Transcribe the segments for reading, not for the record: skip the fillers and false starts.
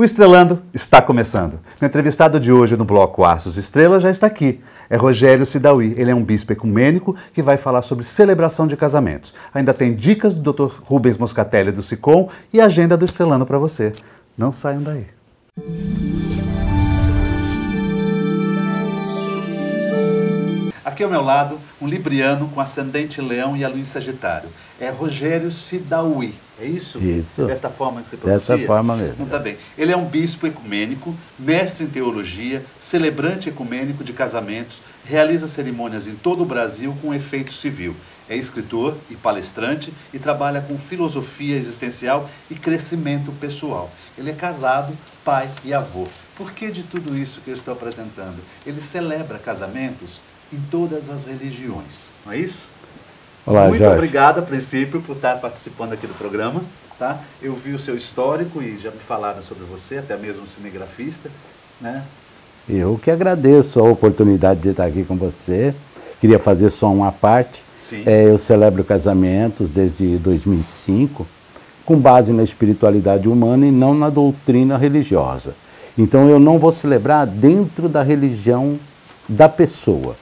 O Estrelando está começando. Meu entrevistado de hoje no bloco Astros Estrelas já está aqui. É Rogério Sidawy. Ele é um bispo ecumênico que vai falar sobre celebração de casamentos. Ainda tem dicas do Dr. Rubens Moscatelli do SICOM e a agenda do Estrelando para você. Não saiam daí. Aqui ao meu lado, um libriano com ascendente leão e a lua em Sagitário. É Rogério Sidawy, é isso? Isso. Desta forma que você pronuncia? Dessa forma mesmo. Então tá bem. Ele é um bispo ecumênico, mestre em teologia, celebrante ecumênico de casamentos, realiza cerimônias em todo o Brasil com efeito civil. É escritor e palestrante e trabalha com filosofia existencial e crescimento pessoal. Ele é casado, pai e avô. Por que de tudo isso que eu estou apresentando? Ele celebra casamentos em todas as religiões, não é isso? Olá, Muito Jorge. obrigado, a princípio, por estar participando aqui do programa. Tá? Eu vi o seu histórico e já me falaram sobre você, até mesmo cinegrafista, né? Eu que agradeço a oportunidade de estar aqui com você. Queria fazer só uma parte. Sim. Eu celebro casamentos desde 2005, com base na espiritualidade humana e não na doutrina religiosa. Então eu não vou celebrar dentro da religião da pessoa.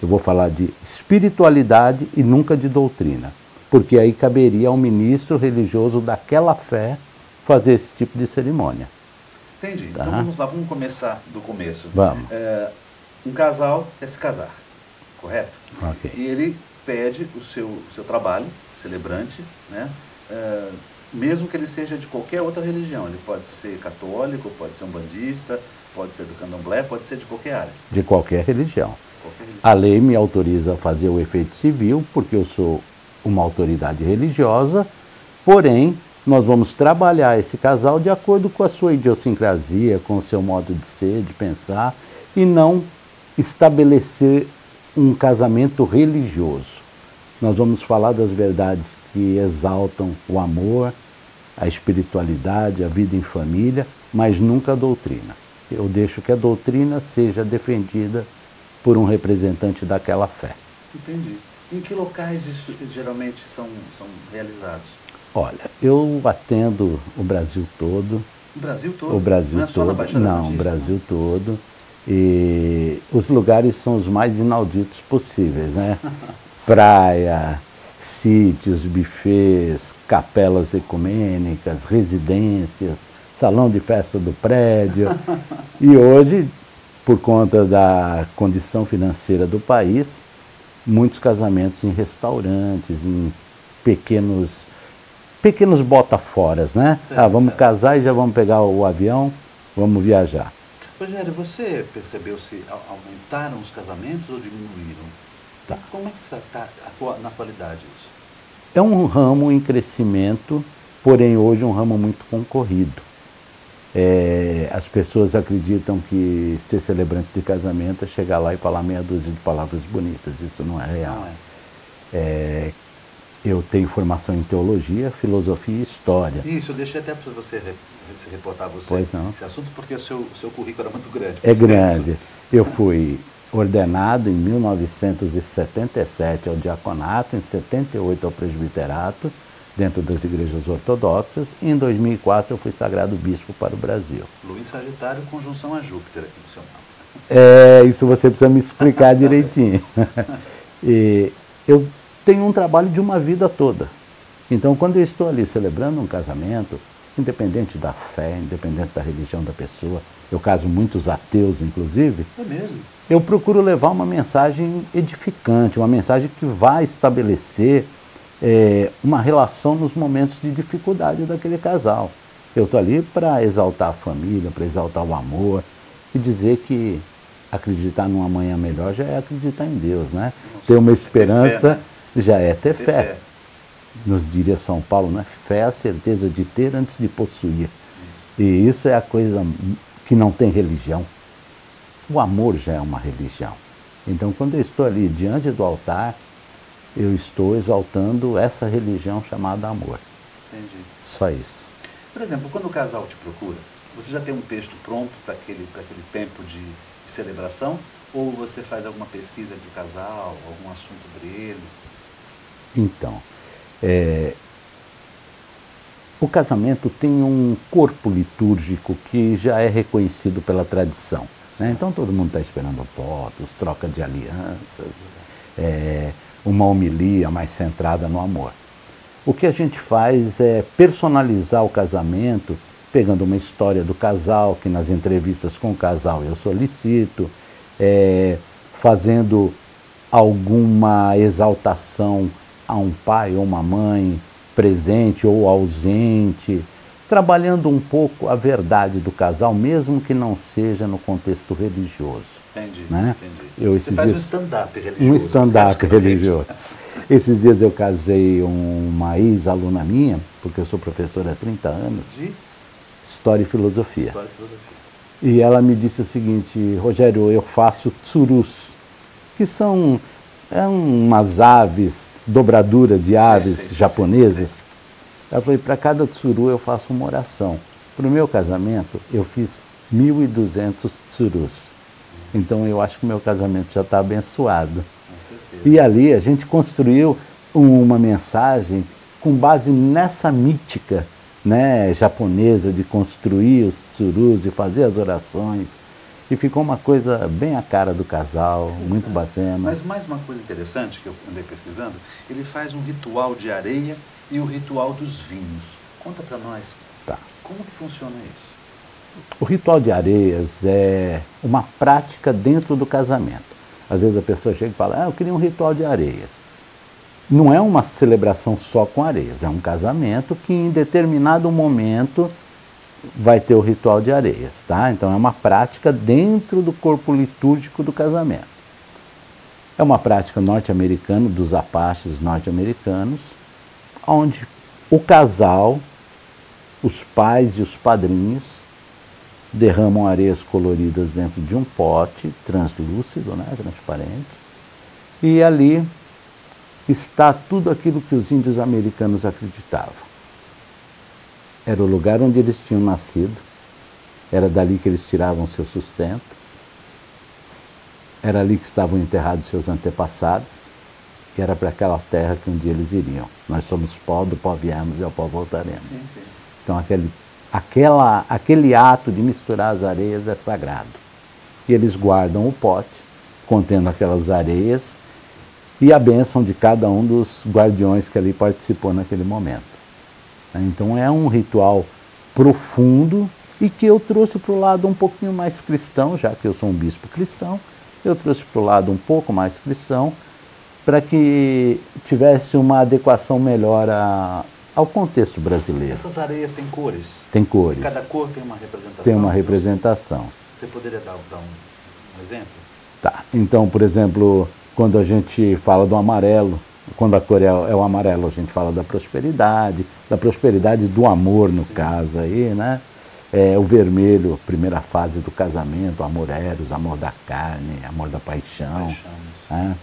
Eu vou falar de espiritualidade e nunca de doutrina, porque aí caberia ao ministro religioso daquela fé fazer esse tipo de cerimônia. Entendi. Tá? Então vamos lá, vamos começar do começo. Vamos. Um casal quer se casar, correto? Ok. E ele pede o seu trabalho, celebrante, né? Mesmo que ele seja de qualquer outra religião. Ele pode ser católico, pode ser um bandista, pode ser do candomblé, pode ser de qualquer área. De qualquer religião. Qualquer religião. A lei me autoriza a fazer o efeito civil, porque eu sou uma autoridade religiosa, porém, nós vamos trabalhar esse casal de acordo com a sua idiosincrasia, com o seu modo de ser, de pensar, e não estabelecer um casamento religioso. Nós vamos falar das verdades que exaltam o amor, a espiritualidade, a vida em família, mas nunca a doutrina. Eu deixo que a doutrina seja defendida por um representante daquela fé. Entendi. Em que locais isso geralmente são realizados? Olha, eu atendo o Brasil todo. O Brasil todo? O Brasil não é só na todo. Baixada Não, o Santista, Brasil todo. E os lugares são os mais inauditos possíveis, né? Praia, sítios, bufês, capelas ecumênicas, residências, salão de festa do prédio. E hoje, por conta da condição financeira do país, muitos casamentos em restaurantes, em pequenos botaforas, né? Certo, Vamos certo. casar e já vamos pegar o avião, vamos viajar. Rogério, você percebeu se aumentaram os casamentos ou diminuíram? Tá. Como é que está na atualidade isso? É um ramo em crescimento, porém hoje um ramo muito concorrido. As pessoas acreditam que ser celebrante de casamento é chegar lá e falar meia dúzia de palavras bonitas. Isso não é real. Não é. Eu tenho formação em teologia, filosofia e história. Isso, eu deixei até para você se reportar Pois não. esse assunto, porque o seu currículo era muito grande. É grande. Eu fui ordenado em 1977 ao diaconato, em 78 ao presbiterato, dentro das igrejas ortodoxas, e em 2004 eu fui sagrado bispo para o Brasil. Lua em Sagitário, conjunção a Júpiter aqui no seu nome. Isso você precisa me explicar direitinho. E eu tenho um trabalho de uma vida toda. Então, quando eu estou ali celebrando um casamento, independente da fé, independente da religião da pessoa, eu caso muitos ateus, inclusive, É mesmo? eu procuro levar uma mensagem edificante, uma mensagem que vai estabelecer uma relação nos momentos de dificuldade daquele casal. Eu estou ali para exaltar a família, para exaltar o amor e dizer que acreditar num amanhã melhor já é acreditar em Deus, né? Nossa, ter uma é ter esperança fé, né? já é ter Ter fé. fé. Nos diria São Paulo, né? Fé é a certeza de ter antes de possuir. Isso. E isso é a coisa que não tem religião. O amor já é uma religião. Então, quando eu estou ali diante do altar, eu estou exaltando essa religião chamada amor. Entendi. Só isso. Por exemplo, quando o casal te procura, você já tem um texto pronto para aquele tempo de celebração? Ou você faz alguma pesquisa entre o casal, algum assunto entre eles? Então, O casamento tem um corpo litúrgico que já é reconhecido pela tradição, né? Então todo mundo está esperando votos, troca de alianças, uma homilia mais centrada no amor. O que a gente faz é personalizar o casamento, pegando uma história do casal, que nas entrevistas com o casal eu solicito, fazendo alguma exaltação a um pai ou uma mãe presente ou ausente, trabalhando um pouco a verdade do casal, mesmo que não seja no contexto religioso. Entendi, né? entendi. Você faz um stand-up religioso. Um stand-up religioso. Esses dias eu casei uma ex-aluna minha, porque eu sou professor há 30 anos, de História e Filosofia. História e Filosofia. E ela me disse o seguinte: Rogério, eu faço tsurus, que são umas aves, dobradura de aves japonesas. Ela falou: para cada tsuru eu faço uma oração. Para o meu casamento, eu fiz 1.200 tsurus. Então eu acho que o meu casamento já está abençoado. E ali a gente construiu uma mensagem com base nessa mítica, né, japonesa de construir os tsurus, de fazer as orações. E ficou uma coisa bem a cara do casal, muito bacana. Mas mais uma coisa interessante que eu andei pesquisando, ele faz um ritual de areia e o ritual dos vinhos. Conta para nós, como que funciona isso? O ritual de areias é uma prática dentro do casamento. Às vezes a pessoa chega e fala: eu queria um ritual de areias. Não é uma celebração só com areias, é um casamento que em determinado momento vai ter o ritual de areias, tá? Então é uma prática dentro do corpo litúrgico do casamento. É uma prática norte-americana, dos apaches norte-americanos, onde o casal, os pais e os padrinhos, derramam areias coloridas dentro de um pote translúcido, né, transparente, e ali está tudo aquilo que os índios americanos acreditavam. Era o lugar onde eles tinham nascido, era dali que eles tiravam seu sustento, era ali que estavam enterrados seus antepassados, e era para aquela terra que um dia eles iriam. Nós somos pó, do pó viemos e ao pó voltaremos. Sim, sim. Então aquele ato de misturar as areias é sagrado. E eles guardam o pote contendo aquelas areias e a bênção de cada um dos guardiões que ali participou naquele momento. Então é um ritual profundo e que eu trouxe para o lado um pouquinho mais cristão, já que eu sou um bispo cristão, eu trouxe para o lado um pouco mais cristão, para que tivesse uma adequação melhor ao contexto brasileiro. Essas areias têm cores? Tem cores. Cada cor tem uma representação? Tem uma representação. Você poderia dar um exemplo? Tá. Então, por exemplo, quando a gente fala do amarelo, quando a cor é o amarelo, a gente fala da prosperidade do amor, no caso aí, né? O vermelho, primeira fase do casamento, amor eros, amor da carne, amor da paixão. Né?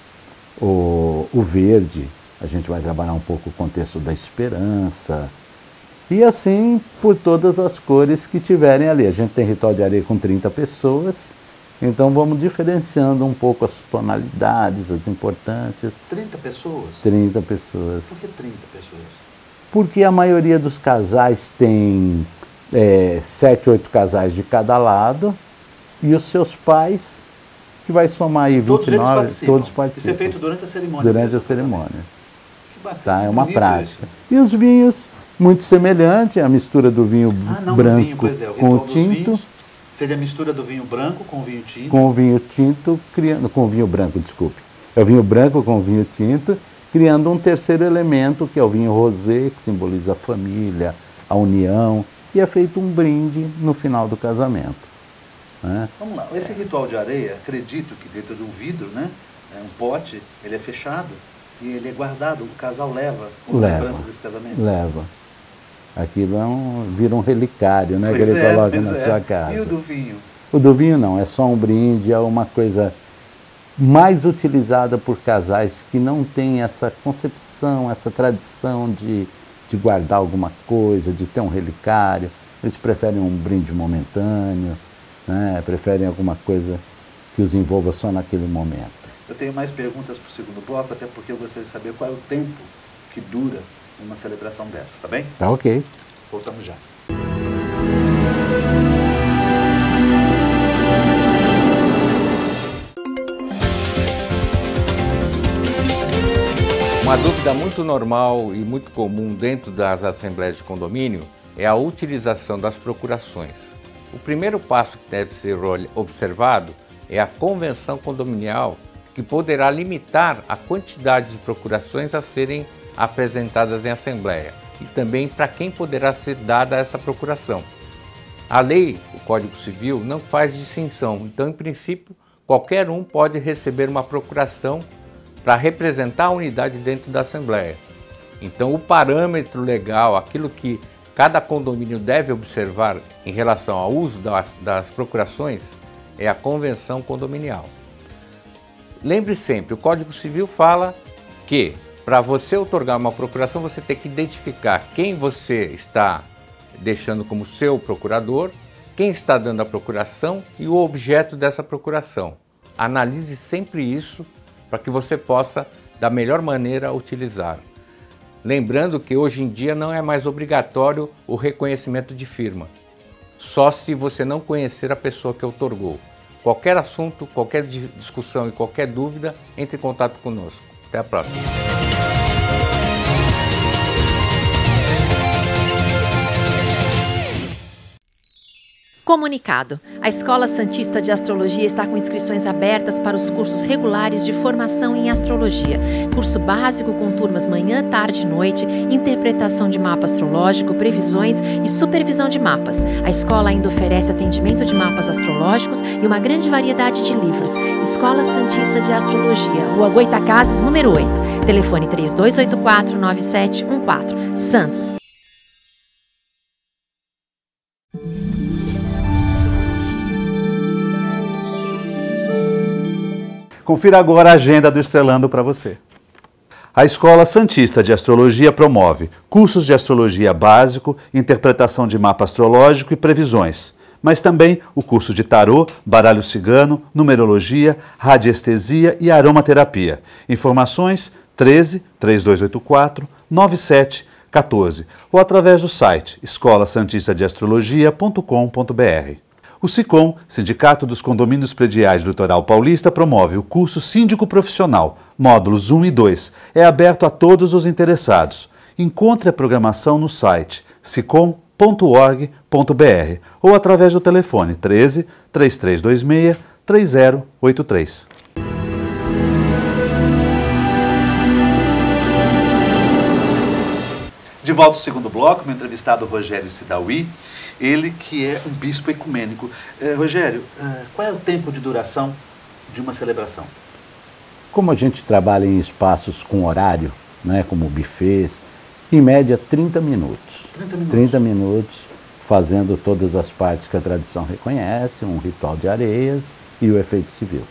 O verde, a gente vai trabalhar um pouco o contexto da esperança. E assim, por todas as cores que tiverem ali. A gente tem ritual de areia com 30 pessoas, então vamos diferenciando um pouco as tonalidades, as importâncias. 30 pessoas? 30 pessoas. Por que 30 pessoas? Porque a maioria dos casais tem 7, 8 casais de cada lado, e os seus pais, que vai somar aí 29, todos participam. Isso é feito durante a cerimônia? Durante a cerimônia. Que bacana. Tá, é uma prática. E os vinhos, muito semelhante, a mistura do vinho branco com o tinto. Seria a mistura do vinho branco com o vinho tinto? Com o vinho tinto, com o vinho branco, desculpe. É o vinho branco com o vinho tinto, criando um terceiro elemento, que é o vinho rosé, que simboliza a família, a união, e é feito um brinde no final do casamento. Né? Vamos lá, esse ritual de areia, acredito que dentro de um vidro, né, um pote, ele é fechado e ele é guardado, o casal leva como lembrança desse casamento? Leva. Aquilo vira um relicário, né, que ele coloca na sua casa. E o do vinho? O do vinho não, é só um brinde, é uma coisa mais utilizada por casais que não têm essa concepção, essa tradição de guardar alguma coisa, de ter um relicário. Eles preferem um brinde momentâneo, né, preferem alguma coisa que os envolva só naquele momento. Eu tenho mais perguntas para o segundo bloco, até porque eu gostaria de saber qual é o tempo que dura uma celebração dessas, tá bem? Tá ok. Voltamos já. Uma dúvida muito normal e muito comum dentro das assembleias de condomínio é a utilização das procurações. O primeiro passo que deve ser observado é a convenção condominial, que poderá limitar a quantidade de procurações a serem apresentadas em assembleia e também para quem poderá ser dada essa procuração. A lei, o Código Civil, não faz distinção, então, em princípio, qualquer um pode receber uma procuração para representar a unidade dentro da Assembleia. Então, o parâmetro legal, aquilo que cada condomínio deve observar em relação ao uso das procurações, é a convenção condominial. Lembre sempre, o Código Civil fala que para você outorgar uma procuração, você tem que identificar quem você está deixando como seu procurador, quem está dando a procuração e o objeto dessa procuração. Analise sempre isso para que você possa, da melhor maneira, utilizar. Lembrando que hoje em dia não é mais obrigatório o reconhecimento de firma, só se você não conhecer a pessoa que outorgou. Qualquer assunto, qualquer discussão e qualquer dúvida, entre em contato conosco. Até a próxima. Comunicado. A Escola Santista de Astrologia está com inscrições abertas para os cursos regulares de formação em astrologia. Curso básico com turmas manhã, tarde e noite, interpretação de mapa astrológico, previsões e supervisão de mapas. A escola ainda oferece atendimento de mapas astrológicos e uma grande variedade de livros. Escola Santista de Astrologia, Rua Goitacazes, número 8. Telefone 3284-9714. Santos. Confira agora a agenda do Estrelando para você. A Escola Santista de Astrologia promove cursos de astrologia básico, interpretação de mapa astrológico e previsões, mas também o curso de tarô, baralho cigano, numerologia, radiestesia e aromaterapia. Informações 13 3284 9714 ou através do site escolasantistadeastrologia.com.br. O SICOM, Sindicato dos Condomínios Prediais do Litoral Paulista, promove o curso Síndico Profissional, módulos 1 e 2. É aberto a todos os interessados. Encontre a programação no site sicom.org.br ou através do telefone 13 3326 3083. De volta ao segundo bloco, meu entrevistado Rogério Sidawi, ele que é um bispo ecumênico. Rogério, qual é o tempo de duração de uma celebração? Como a gente trabalha em espaços com horário, né, como buffets, em média 30 minutos. 30 minutos. 30 minutos fazendo todas as partes que a tradição reconhece, um ritual de areias e o efeito civil.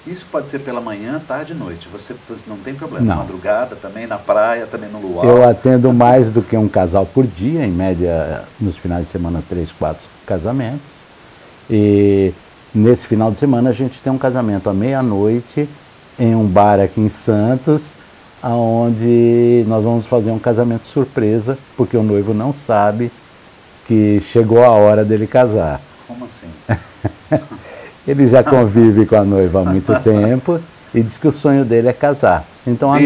Isso pode ser pela manhã, tarde e noite. Você não tem problema. Não. Madrugada também, na praia, também no luau. Eu atendo mais do que um casal por dia, em média, nos finais de semana, 3, 4 casamentos. E nesse final de semana a gente tem um casamento à meia-noite em um bar aqui em Santos, onde nós vamos fazer um casamento surpresa, porque o noivo não sabe que chegou a hora dele casar. Como assim? Ele já convive com a noiva há muito tempo e diz que o sonho dele é casar. Então a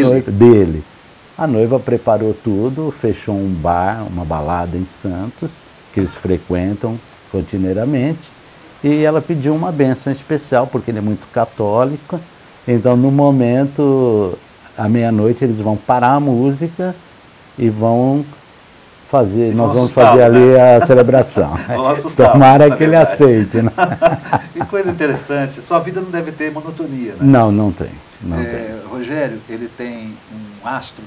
noiva preparou tudo, fechou um bar, uma balada em Santos, que eles frequentam rotineiramente, e ela pediu uma bênção especial, porque ele é muito católico. Então, no momento, à meia-noite, eles vão parar a música e vão fazer, nós vamos fazer ali a celebração. Tomara que ele aceite, né? E coisa interessante, sua vida não deve ter monotonia, né? Não, não tem. Não tem. Rogério, ele tem um astro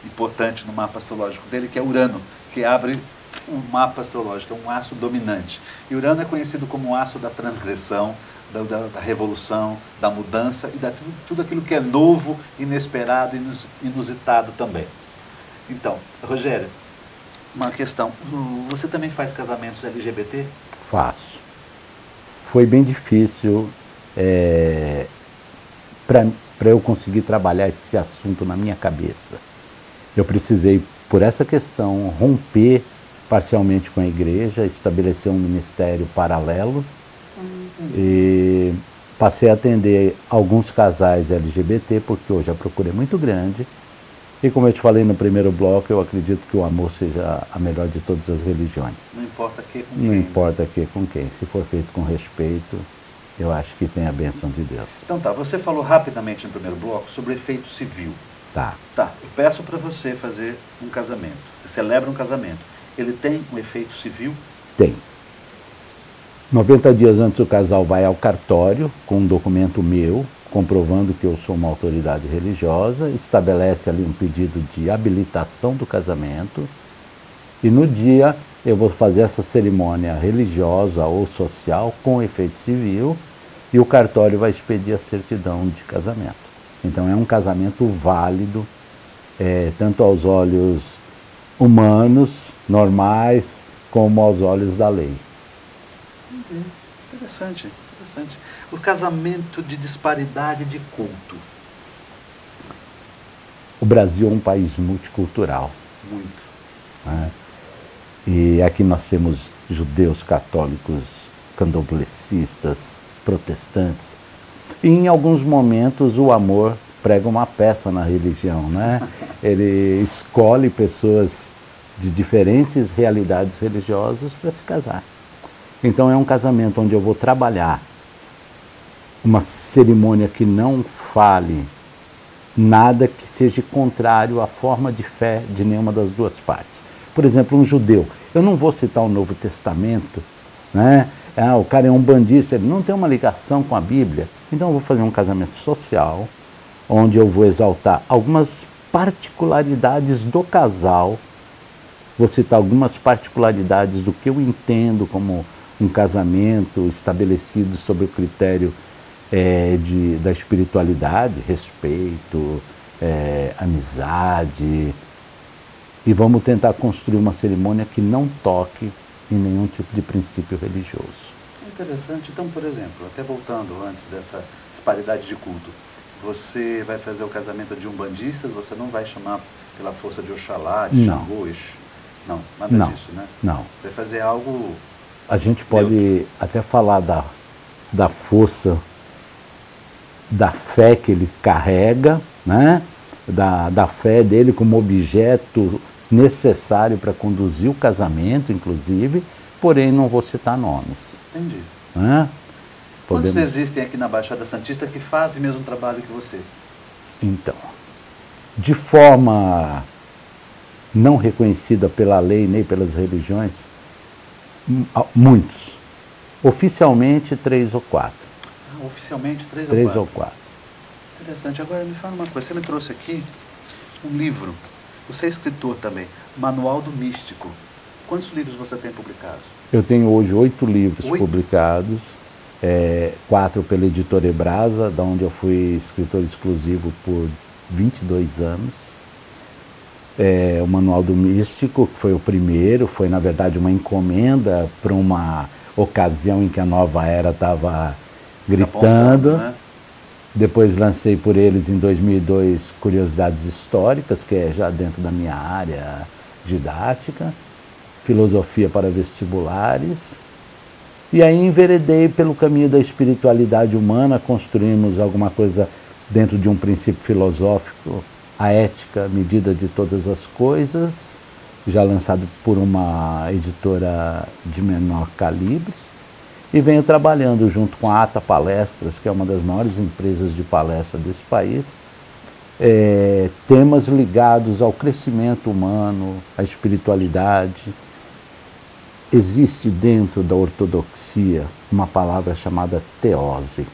importante no mapa astrológico dele, que é Urano, que abre o mapa astrológico, é um astro dominante. E Urano é conhecido como o astro da transgressão, da revolução, da mudança e tudo aquilo que é novo, inesperado e inusitado também. Então, Rogério, uma questão, você também faz casamentos LGBT? Faço. Foi bem difícil para eu conseguir trabalhar esse assunto na minha cabeça. Eu precisei, por essa questão, romper parcialmente com a igreja, estabeleci um ministério paralelo e passei a atender alguns casais LGBT, porque hoje a procura é muito grande. E como eu te falei no primeiro bloco, eu acredito que o amor seja a melhor de todas as religiões. Não importa que com quem. Não importa que com quem. Se for feito com respeito, eu acho que tem a bênção de Deus. Então tá, você falou rapidamente no primeiro bloco sobre o efeito civil. Tá. Tá, eu peço para você fazer um casamento. Você celebra um casamento. Ele tem um efeito civil? Tem. 90 dias antes o casal vai ao cartório com um documento meu, comprovando que eu sou uma autoridade religiosa, estabelece ali um pedido de habilitação do casamento e no dia eu vou fazer essa cerimônia religiosa ou social com efeito civil e o cartório vai expedir a certidão de casamento. Então é um casamento válido, tanto aos olhos humanos, normais, como aos olhos da lei. Interessante, interessante. O casamento de disparidade de culto. O Brasil é um país multicultural. Muito. Né? E aqui nós temos judeus, católicos, candomblecistas, protestantes. E em alguns momentos o amor prega uma peça na religião, né? Ele escolhe pessoas de diferentes realidades religiosas para se casar. Então é um casamento onde eu vou trabalhar uma cerimônia que não fale nada que seja contrário à forma de fé de nenhuma das duas partes. Por exemplo, um judeu, eu não vou citar o Novo Testamento, né? O cara é um bandista, ele não tem uma ligação com a Bíblia, então eu vou fazer um casamento social, onde eu vou exaltar algumas particularidades do casal, vou citar algumas particularidades do que eu entendo como um casamento estabelecido sob o critério da espiritualidade, respeito, amizade, e vamos tentar construir uma cerimônia que não toque em nenhum tipo de princípio religioso. Interessante. Então, por exemplo, até voltando antes dessa disparidade de culto, você vai fazer o casamento de umbandistas, você não vai chamar pela força de Oxalá, de Xangô, não, nada disso, né? Não. Você vai fazer algo... A gente pode até falar da força, da fé que ele carrega, né? Da fé dele como objeto necessário para conduzir o casamento, inclusive, porém não vou citar nomes. Entendi. Né? Quantos existem aqui na Baixada Santista que fazem o mesmo trabalho que você? Então, de forma não reconhecida pela lei nem pelas religiões, muitos. Oficialmente, 3 ou 4. Oficialmente, 3 ou 4. Interessante. Agora, me fala uma coisa. Você me trouxe aqui um livro. Você é escritor também. Manual do Místico. Quantos livros você tem publicados? Eu tenho hoje 8 livros publicados. 4 pela editora Ebrasa, da onde eu fui escritor exclusivo por 22 anos. O Manual do Místico, que foi o primeiro, foi na verdade uma encomenda para uma ocasião em que a nova era estava gritando. Né? Depois lancei por eles em 2002 Curiosidades Históricas, que é já dentro da minha área didática, Filosofia para Vestibulares. E aí enveredei pelo caminho da espiritualidade humana, construímos alguma coisa dentro de um princípio filosófico, a ética, medida de todas as coisas, já lançado por uma editora de menor calibre, e venho trabalhando junto com a Ata Palestras, que é uma das maiores empresas de palestra desse país, temas ligados ao crescimento humano, à espiritualidade. Existe dentro da ortodoxia uma palavra chamada teose.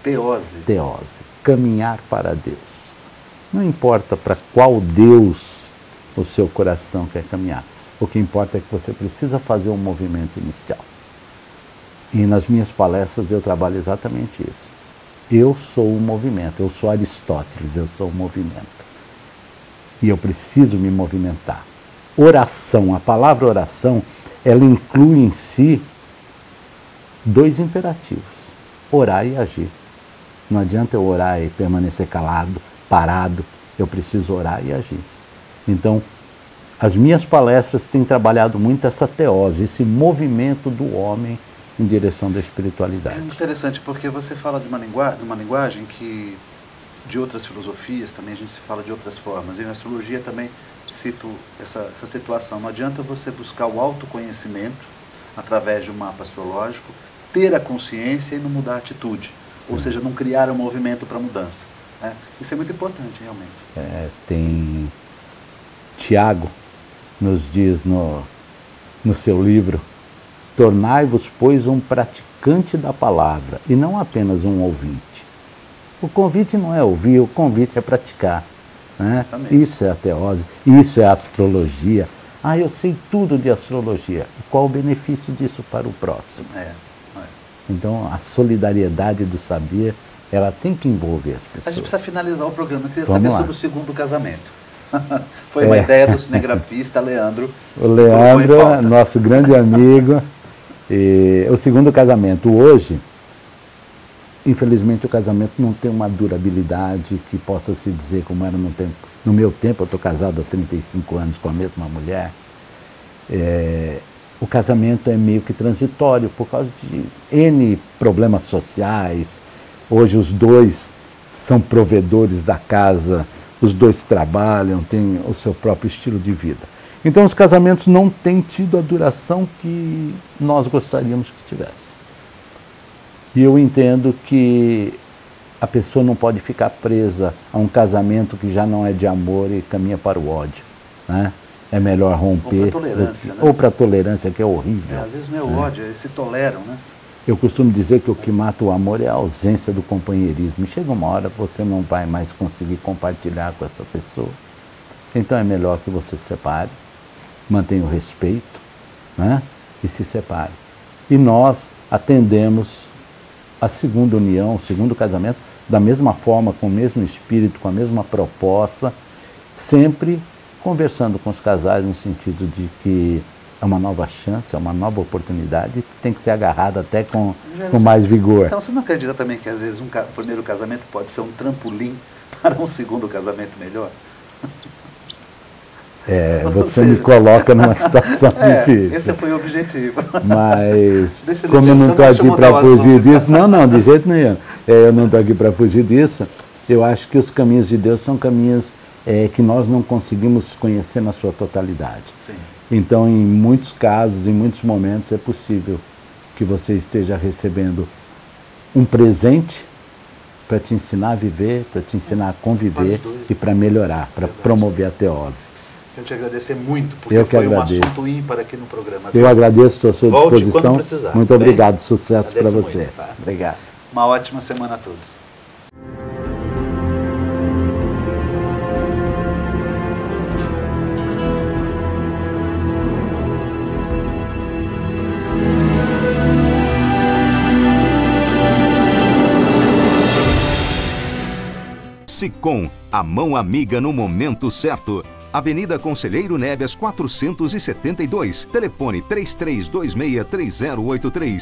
Teose? Teose. Caminhar para Deus. Não importa para qual Deus o seu coração quer caminhar. O que importa é que você precisa fazer um movimento inicial. E nas minhas palestras eu trabalho exatamente isso. Eu sou o movimento, eu sou Aristóteles, eu sou o movimento. E eu preciso me movimentar. Oração, a palavra oração, ela inclui em si 2 imperativos: orar e agir. Não adianta eu orar e permanecer calado, parado, eu preciso orar e agir. Então, As minhas palestras têm trabalhado muito essa teose, esse movimento do homem em direção da espiritualidade. É interessante, porque você fala de uma linguagem que, de outras filosofias, também a gente se fala de outras formas. E na astrologia também cito essa situação. Não adianta você buscar o autoconhecimento através de um mapa astrológico, ter a consciência e não mudar a atitude. Sim. Ou seja, não criar um movimento para mudança. Né? Isso é muito importante, realmente. Tem Tiago nos diz no seu livro: tornai-vos, pois, um praticante da palavra e não apenas um ouvinte. O convite não é ouvir, o convite é praticar. Né? Isso é a teose, isso é a astrologia. Eu sei tudo de astrologia. E qual o benefício disso para o próximo? Então, a solidariedade do saber, ela tem que envolver as pessoas. A gente precisa finalizar o programa. Eu queria saber sobre o segundo casamento. Foi uma ideia do cinegrafista Leandro. O Leandro, nosso grande amigo. O segundo casamento. Hoje, infelizmente, o casamento não tem uma durabilidade que possa se dizer como era no tempo. No meu tempo, eu estou casado há 35 anos com a mesma mulher. O casamento é meio que transitório por causa de N problemas sociais. Hoje os dois são provedores da casa, os dois trabalham, têm o seu próprio estilo de vida. Então os casamentos não têm tido a duração que nós gostaríamos que tivesse. E eu entendo que a pessoa não pode ficar presa a um casamento que já não é de amor e caminha para o ódio. Né? É melhor romper. Ou para tolerância. Né? Ou para tolerância, que é horrível. Às vezes não é o ódio, eles se toleram, né? Eu costumo dizer que o que mata o amor é a ausência do companheirismo. Chega uma hora que você não vai mais conseguir compartilhar com essa pessoa. Então é melhor que você se separe, mantenha o respeito, né? E se separe. E nós atendemos a segunda união, o segundo casamento, da mesma forma, com o mesmo espírito, com a mesma proposta, sempre conversando com os casais no sentido de que é uma nova chance, é uma nova oportunidade que tem que ser agarrada até com mais vigor. Então você não acredita também que às vezes um primeiro casamento pode ser um trampolim para um segundo casamento melhor? Você me coloca numa situação difícil. Esse foi o objetivo. Mas, como eu não estou aqui para fugir disso, não, de jeito nenhum. Eu não estou aqui para fugir disso. Eu acho que os caminhos de Deus são caminhos que nós não conseguimos conhecer na sua totalidade. Sim. Então, em muitos casos, em muitos momentos, é possível que você esteja recebendo um presente para te ensinar a viver, para te ensinar a conviver e para melhorar, para promover a teose. Eu te agradecer muito, porque foi um assunto ímpar aqui no programa. Eu agradeço a sua disposição. Quando precisar. Muito obrigado, sucesso para você. Muito, tá? Obrigado. Uma ótima semana a todos. Sicom, a mão amiga no momento certo. Avenida Conselheiro Neves 472, telefone 33263083.